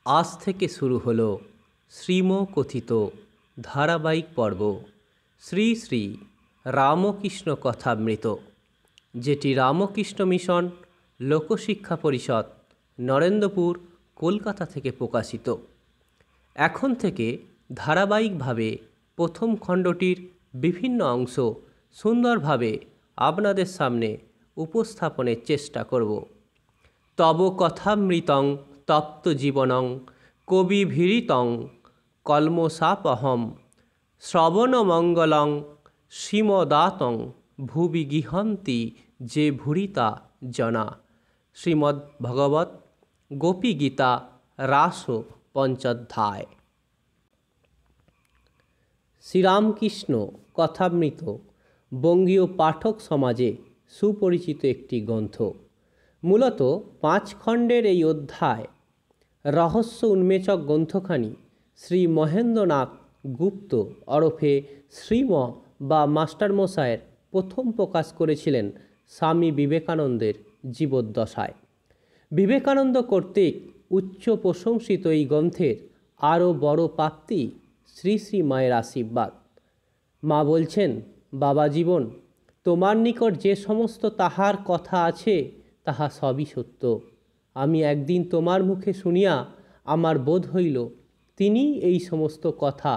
আজ থেকে শুরু হলো শ্রীমকথিত ধারাবাহিক পর্ব শ্রী শ্রী রামকৃষ্ণ কথামৃত, যেটি রামকৃষ্ণ মিশন লোকশিক্ষা পরিষদ নরেন্দ্রপুর কলকাতা থেকে প্রকাশিত। এখন থেকে ধারাবাহিকভাবে প্রথম খণ্ডটির বিভিন্ন অংশ সুন্দরভাবে আপনাদের সামনে উপস্থাপনের চেষ্টা করব। তব কথামৃতং তপ্ত জীবনং কবিভিরিতং কলমশাপহম শ্রবণমঙ্গলং শ্রীমদাতং ভুবি গৃহন্তি যে ভূরিতা জনা। শ্রীমদ্ভগবৎ গোপীগীতা রাস পঞ্চধ্যায়। শ্রীরামকৃষ্ণ কথামৃত বঙ্গীয় পাঠক সমাজে সুপরিচিত একটি গ্রন্থ। মূলত 5 খণ্ডের এই অধ্যায় রহস্য উন্মেচক গ্রন্থখানি শ্রী মহেন্দ্রনাথ গুপ্ত ওরফে শ্রীম বা মাস্টারমশায়ের প্রথম প্রকাশ করেছিলেন স্বামী বিবেকানন্দের জীবদ্দশায়। বিবেকানন্দ কর্তৃক উচ্চ প্রশংসিত এই গ্রন্থের আরও বড় প্রাপ্তি শ্রী শ্রী মায়ের আশীর্বাদ। মা বলছেন, বাবা জীবন, তোমার নিকট যে সমস্ত তাহার কথা আছে তাহা সবই সত্য। আমি একদিন তোমার মুখে শুনিয়া আমার বোধ হইল তিনি এই সমস্ত কথা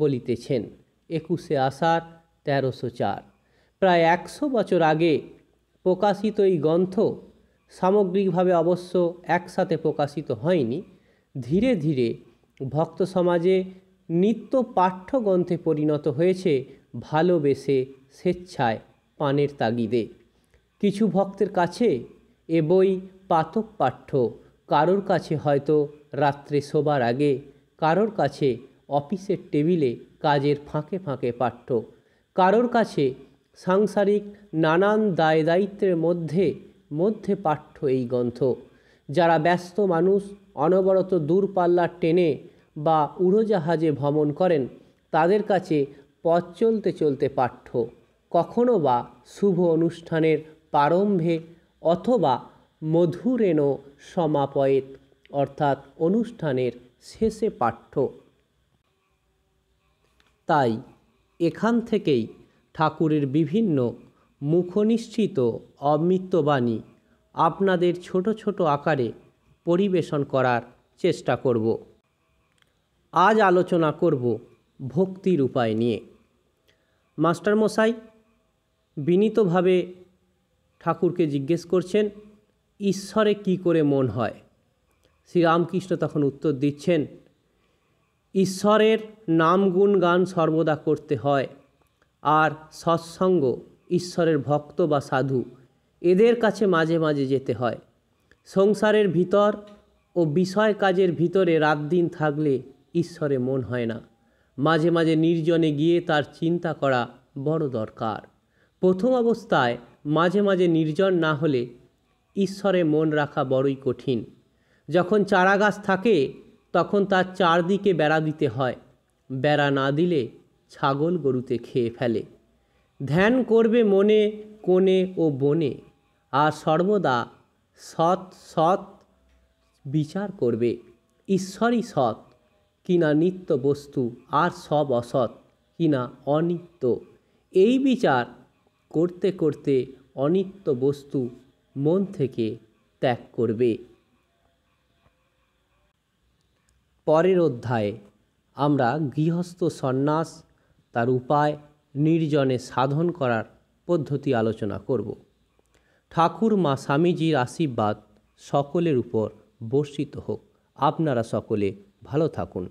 বলিতেছেন। 21 আষাঢ় 1304। প্রায় 100 বছর আগে প্রকাশিত এই গ্রন্থ সামগ্রিকভাবে অবশ্য একসাথে প্রকাশিত হয়নি। ধীরে ধীরে ভক্ত সমাজে নিত্য পাঠ্য গ্রন্থে পরিণত হয়েছে, ভালোবেসে স্বেচ্ছায় পানের তাগিদে। কিছু ভক্তের কাছে এ বই পাতক পাঠ্য, কারোর কাছে হয়তো রাত্রে শোবার আগে, কারোর কাছে অফিসের টেবিলে কাজের ফাঁকে ফাঁকে পাঠ্য, কারোর কাছে সাংসারিক নানান দায় দায়িত্বের মধ্যে মধ্যে পাঠ্য এই গ্রন্থ। যারা ব্যস্ত মানুষ অনবরত দূরপাল্লার ট্রেনে বা উড়োজাহাজে ভ্রমণ করেন, তাদের কাছে পথ চলতে চলতে পাঠ্য, কখনো বা শুভ অনুষ্ঠানের প্রারম্ভে অথবা মধুরেণ সমাপয়েত অর্থাৎ অনুষ্ঠানের শেষে পাঠ্য। তাই এখান থেকেই ঠাকুরের বিভিন্ন মুখনিসৃত অমৃতবাণী আপনাদের ছোট ছোট আকারে পরিবেশন করার চেষ্টা করব। আজ আলোচনা করব ভক্তির উপায় নিয়ে। মাস্টারমশাই বিনীতভাবে ঠাকুরকে জিজ্ঞেস করছেন, ঈশ্বরে কি করে মন হয়? শ্রীরামকৃষ্ণ তখন উত্তর দিচ্ছেন, ঈশ্বরের নাম গুণ গান সর্বদা করতে হয়, আর সৎসঙ্গ, ঈশ্বরের ভক্ত বা সাধু এদের কাছে মাঝে মাঝে যেতে হয়। সংসারের ভিতর ও বিষয় কাজের ভিতরে রাত দিন থাকলে ঈশ্বরে মন হয় না। মাঝে মাঝে নির্জনে গিয়ে তার চিন্তা করা বড় দরকার। প্রথম অবস্থায় মাঝে মাঝে নির্জন না হলে ঈশ্বরে মন রাখা বড়ই কঠিন। যখন চারাগাছ থাকে তখন তার চারদিকে বেড়া দিতে হয়। বেড়া না দিলে ছাগল গরুতে খেয়ে ফেলে। ধ্যান করবে মনে কোণে ও বনে, আর সর্বদা সৎ সৎ বিচার করবে। ঈশ্বরই সৎ, কিনা নিত্য বস্তু, আর সব অসৎ, কিনা অনিত্য। এই বিচার করতে করতে অনিত্য বস্তু মন থেকে ত্যাগ করবে। পরের অধ্যায়ে আমরা গৃহস্থ সন্ন্যাস, তার উপায়, নির্জনে সাধন করার পদ্ধতি আলোচনা করব। ঠাকুর মা স্বামীজির আশীর্বাদ সকলের উপর বর্ষিত হোক। আপনারা সকলে ভালো থাকুন।